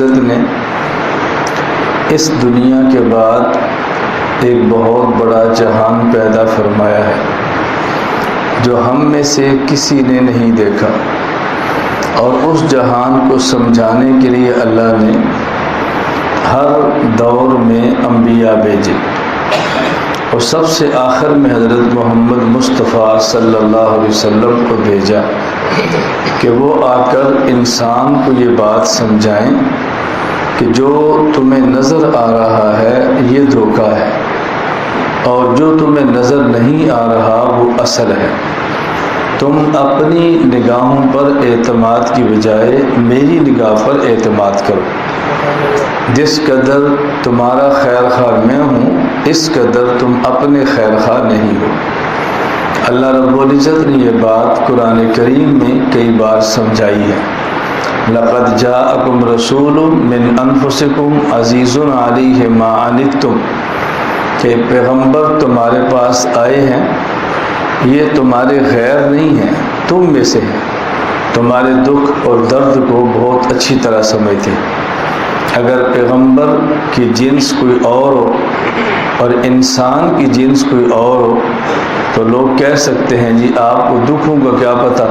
العزت نے اس دنیا کے بعد ایک بہت بڑا جہان پیدا فرمایا ہے جو ہم میں سے کسی نے نہیں دیکھا، اور اس جہان کو سمجھانے کے لیے اللہ نے ہر دور میں انبیاء بھیجے، اور سب سے آخر میں حضرت محمد مصطفیٰ صلی اللہ علیہ وسلم کو بھیجا کہ وہ آ کر انسان کو یہ بات سمجھائیں کہ جو تمہیں نظر آ رہا ہے یہ دھوکہ ہے، اور جو تمہیں نظر نہیں آ رہا وہ اصل ہے۔ تم اپنی نگاہوں پر اعتماد کی بجائے میری نگاہ پر اعتماد کرو۔ جس قدر تمہارا خیر خواہ میں ہوں اس قدر تم اپنے خیر خواہ نہیں ہو۔ اللہ رب العزت نے یہ بات قرآن کریم میں کئی بار سمجھائی ہے۔ لَقَدْ جَاءَكُمْ رَسُولٌ مِّنْ أَنفُسِكُمْ عَزِيزٌ عَلَيْهِ مَا عَنِتُّمْ، کہ پیغمبر تمہارے پاس آئے ہیں، یہ تمہارے غیر نہیں ہیں، تم میں سے ہیں، تمہارے دکھ اور درد کو بہت اچھی طرح سمجھتے ہیں۔ اگر پیغمبر کی جنس کوئی اور ہو اور انسان کی جنس کوئی اور ہو تو لوگ کہہ سکتے ہیں جی آپ کو دکھوں کا کیا پتہ۔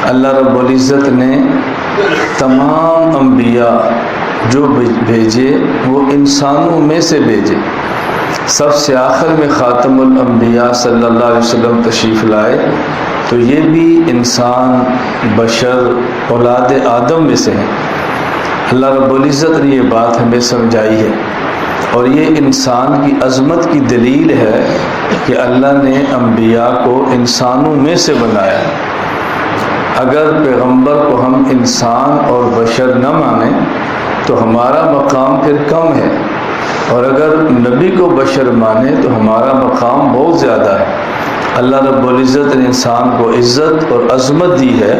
اللہ رب العزت نے تمام انبیاء جو بھیجے وہ انسانوں میں سے بھیجے۔ سب سے آخر میں خاتم الانبیاء صلی اللہ علیہ وسلم تشریف لائے تو یہ بھی انسان، بشر، اولاد آدم میں سے ہیں۔ اللہ رب العزت نے یہ بات ہمیں سمجھائی ہے، اور یہ انسان کی عظمت کی دلیل ہے کہ اللہ نے انبیاء کو انسانوں میں سے بنایا۔ اگر پیغمبر کو ہم انسان اور بشر نہ مانیں تو ہمارا مقام پھر کم ہے، اور اگر نبی کو بشر مانے تو ہمارا مقام بہت زیادہ ہے۔ اللہ رب العزت نے انسان کو عزت اور عظمت دی ہے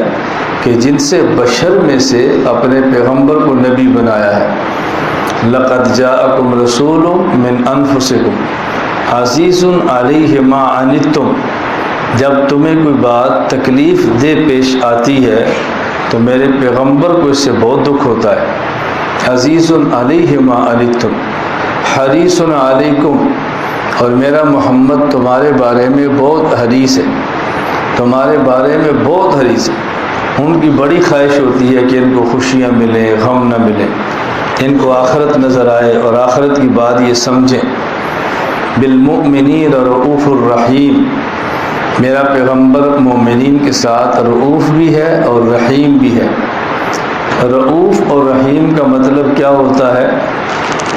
کہ جن سے بشر میں سے اپنے پیغمبر کو نبی بنایا ہے۔ لَقَدْ جَاءَكُمْ رَسُولٌ مِّنْ أَنفُسِكُمْ عَزِيزٌ عَلَيْهِ مَا عَنِتُّمْ، جب تمہیں کوئی بات تکلیف دہ پیش آتی ہے تو میرے پیغمبر کو اس سے بہت دکھ ہوتا ہے۔ عزیز علیہ ما عنتم حریص علیکم، اور میرا محمد تمہارے بارے میں بہت حریص ہے، تمہارے بارے میں بہت حریص ہے۔ ان کی بڑی خواہش ہوتی ہے کہ ان کو خوشیاں ملیں، غم نہ ملیں، ان کو آخرت نظر آئے اور آخرت کی بات یہ سمجھیں۔ بالمؤمنین رؤوف الرحیم، میرا پیغمبر مومنین کے ساتھ رؤوف بھی ہے اور رحیم بھی ہے۔ رؤوف اور رحیم کا مطلب کیا ہوتا ہے؟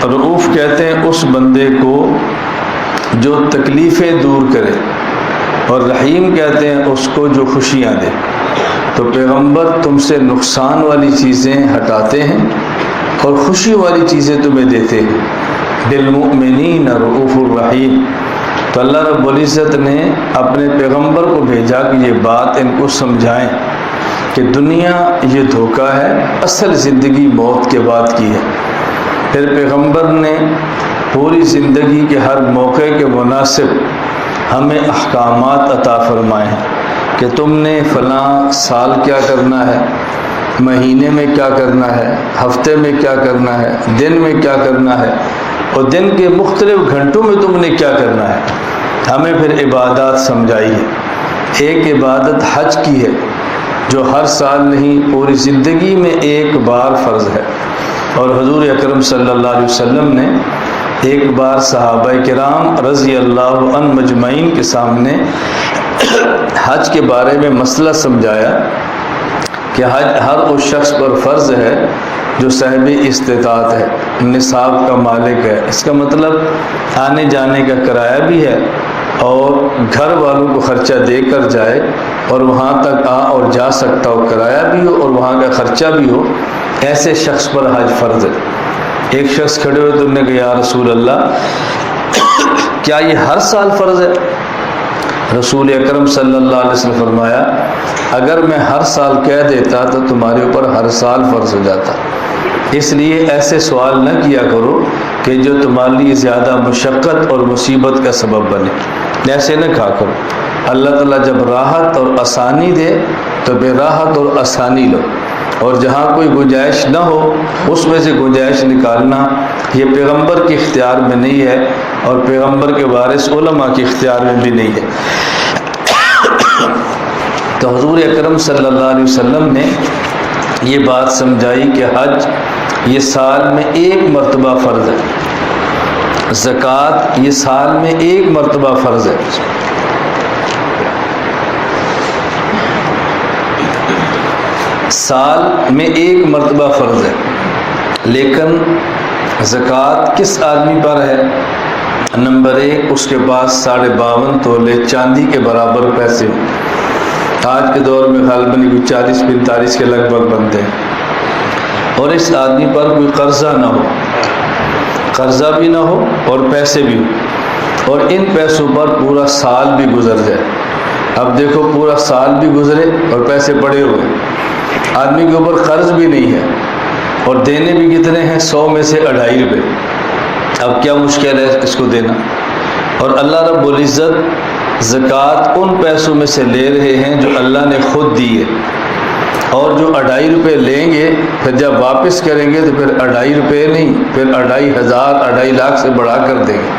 رؤوف کہتے ہیں اس بندے کو جو تکلیفیں دور کرے، اور رحیم کہتے ہیں اس کو جو خوشیاں دے۔ تو پیغمبر تم سے نقصان والی چیزیں ہٹاتے ہیں اور خوشی والی چیزیں تمہیں دیتے ہیں۔ بالمؤمنین رؤوف الرحیم، تو اللہ رب العزت نے اپنے پیغمبر کو بھیجا کہ یہ بات ان کو سمجھائیں کہ دنیا یہ دھوکہ ہے، اصل زندگی موت کے بعد کی ہے۔ پھر پیغمبر نے پوری زندگی کے ہر موقع کے مناسب ہمیں احکامات عطا فرمائے ہیں کہ تم نے فلاں سال کیا کرنا ہے، مہینے میں کیا کرنا ہے، ہفتے میں کیا کرنا ہے، دن میں کیا کرنا ہے، اور دن کے مختلف گھنٹوں میں تم نے کیا کرنا ہے۔ ہمیں پھر عبادات سمجھائی ہے۔ ایک عبادت حج کی ہے جو ہر سال نہیں پوری زندگی میں ایک بار فرض ہے، اور حضور اکرم صلی اللہ علیہ وسلم نے ایک بار صحابہ کرام رضی اللہ عنہ مجمعین کے سامنے حج کے بارے میں مسئلہ سمجھایا کہ حج ہر اس شخص پر فرض ہے جو صاحب استطاعت ہے، نصاب کا مالک ہے۔ اس کا مطلب آنے جانے کا کرایہ بھی ہے، اور گھر والوں کو خرچہ دے کر جائے اور وہاں تک آ اور جا سکتا ہو، کرایہ بھی ہو اور وہاں کا خرچہ بھی ہو، ایسے شخص پر حج فرض ہے۔ ایک شخص کھڑے ہوئے تو انہوں نے کہا یا رسول اللہ کیا یہ ہر سال فرض ہے؟ رسول اکرم صلی اللہ علیہ وسلم فرمایا اگر میں ہر سال کہہ دیتا تو تمہارے اوپر ہر سال فرض ہو جاتا۔ اس لیے ایسے سوال نہ کیا کرو کہ جو تمہارے لیے زیادہ مشقت اور مصیبت کا سبب بنے، ایسے نہ کہا کرو۔ اللہ تعالیٰ جب راحت اور آسانی دے تو بے راحت اور آسانی لو، اور جہاں کوئی گنجائش نہ ہو اس میں سے گنجائش نکالنا یہ پیغمبر کے اختیار میں نہیں ہے، اور پیغمبر کے وارث علماء کے اختیار میں بھی نہیں ہے۔ تو حضور اکرم صلی اللہ علیہ وسلم نے یہ بات سمجھائی کہ حج یہ سال میں ایک مرتبہ فرض ہے، زکوٰۃ یہ سال میں ایک مرتبہ فرض ہے۔ سال میں ایک مرتبہ فرض ہے، لیکن زکوٰۃ کس آدمی پر ہے؟ نمبر 1، اس کے پاس 52.5 تولے چاندی کے برابر پیسے ہوں۔ آج کے دور میں غالباً کوئی 40-45 کے لگ بھگ بنتے ہیں، اور اس آدمی پر کوئی قرضہ نہ ہو، قرضہ بھی نہ ہو اور پیسے بھی ہو، اور ان پیسوں پر پورا سال بھی گزر جائے۔ اب دیکھو پورا سال بھی گزرے اور پیسے پڑے ہوئے، آدمی کے اوپر قرض بھی نہیں ہے، اور دینے بھی کتنے ہیں؟ 100 میں سے 2.5 روپے۔ اب کیا مشکل ہے اس کو دینا؟ اور اللہ رب العزت زکوٰۃ ان پیسوں میں سے لے رہے ہیں جو اللہ نے خود دی ہے، اور جو 2.5 روپے لیں گے پھر جب واپس کریں گے تو پھر 2.5 روپے نہیں، پھر 2,500 2.5 لاکھ سے بڑھا کر دیں گے۔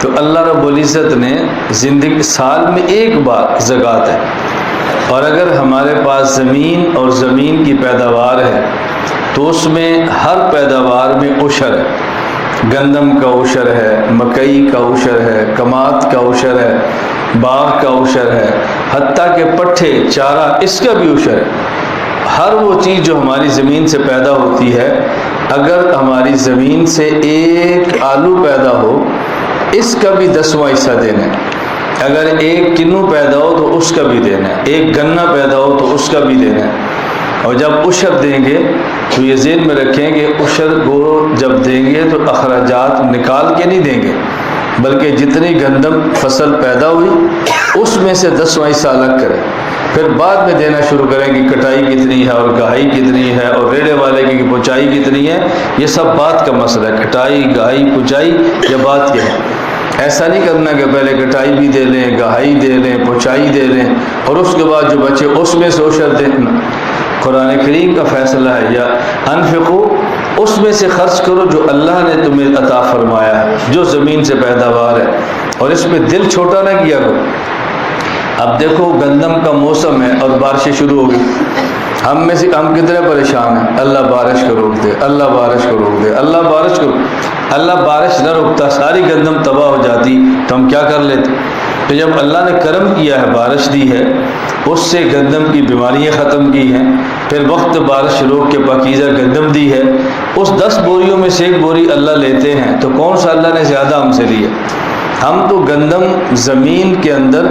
تو اللہ رب العزت نے زندگی سال میں ایک بار زکوٰۃ ہے، اور اگر ہمارے پاس زمین اور زمین کی پیداوار ہے تو اس میں ہر پیداوار میں عشر ہے، گندم کا عشر ہے، مکئی کا عشر ہے، کماد کا عشر ہے، باغ کا عشر ہے، حتیٰ کہ پٹھے چارہ اس کا بھی عشر ہے۔ ہر وہ چیز جو ہماری زمین سے پیدا ہوتی ہے، اگر ہماری زمین سے ایک آلو پیدا ہو اس کا بھی 10واں حصہ دینا ہے، اگر ایک کنو پیدا ہو تو اس کا بھی دینا ہے، ایک گنا پیدا ہو تو اس کا بھی دینا ہے۔ اور جب عشر دیں گے تو یہ ذہن میں رکھیں کہ عشر کو جب دیں گے تو اخراجات نکال کے نہیں دیں گے، بلکہ جتنی گندم فصل پیدا ہوئی اس میں سے 10واں حصہ الگ کریں، پھر بعد میں دینا شروع کریں کہ کٹائی کتنی ہے اور گہائی کتنی ہے اور ریڑے والے کی پہنچائی کتنی ہے۔ یہ سب بات کا مسئلہ ہے، کٹائی گہائی پہنچائی یہ بات کیا ہے۔ ایسا نہیں کرنا کہ پہلے کٹائی بھی دے لیں، گہائی دے لیں، پہنچائی دے لیں، اور اس کے بعد جو بچے اس میں سے عشر دینا۔ قرآن کریم کا فیصلہ ہے یا انفقو، اس میں سے خرچ کرو جو اللہ نے تمہیں عطا فرمایا ہے، جو زمین سے پیداوار ہے، اور اس میں دل چھوٹا نہ کیا کرو۔ اب دیکھو گندم کا موسم ہے اور بارشیں شروع ہو گئی، ہم میں سے ہم کتنے پریشان ہیں، اللہ بارش کو روک دے، اللہ بارش کو روک دے، اللہ بارش کو، اللہ بارش نہ روکتا ساری گندم تباہ ہو جاتی تو ہم کیا کر لیتے؟ تو جب اللہ نے کرم کیا ہے، بارش دی ہے، اس سے گندم کی بیماریاں ختم کی ہیں، پھر وقت بارش روک کے پاکیزہ گندم دی ہے، اس 10 بوریوں میں سے 1 بوری اللہ لیتے ہیں، تو کون سا اللہ نے زیادہ ہم سے لیا؟ ہم تو گندم زمین کے اندر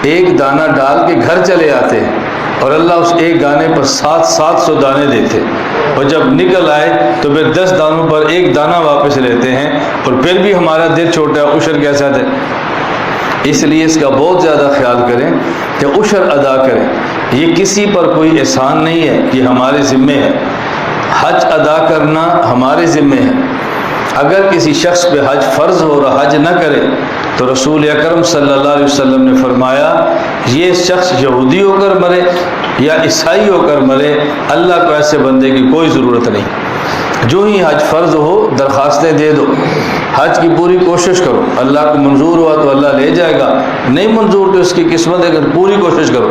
ایک دانہ ڈال کے گھر چلے آتے ہیں، اور اللہ اس ایک دانے پر 700 دانے دیتے، اور جب نکل آئے تو پھر 10 دانوں پر 1 دانہ واپس لیتے ہیں، اور پھر بھی ہمارا دل چھوٹا ہے، عشر کیسا دے؟ اس لیے اس کا بہت زیادہ خیال کریں کہ عشر ادا کریں۔ یہ کسی پر کوئی احسان نہیں ہے، یہ ہمارے ذمے ہے۔ حج ادا کرنا ہمارے ذمے ہے۔ اگر کسی شخص پہ حج فرض ہو رہا حج نہ کرے تو رسول اکرم صلی اللہ علیہ وسلم نے فرمایا یہ شخص یہودی ہو کر مرے یا عیسائی ہو کر مرے، اللہ کو ایسے بندے کی کوئی ضرورت نہیں۔ جو ہی حج فرض ہو درخواستیں دے دو، حج کی پوری کوشش کرو، اللہ کو منظور ہوا تو اللہ لے جائے گا، نہیں منظور تو اس کی قسمت ہے، کہ پوری کوشش کرو۔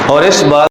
اور اس بات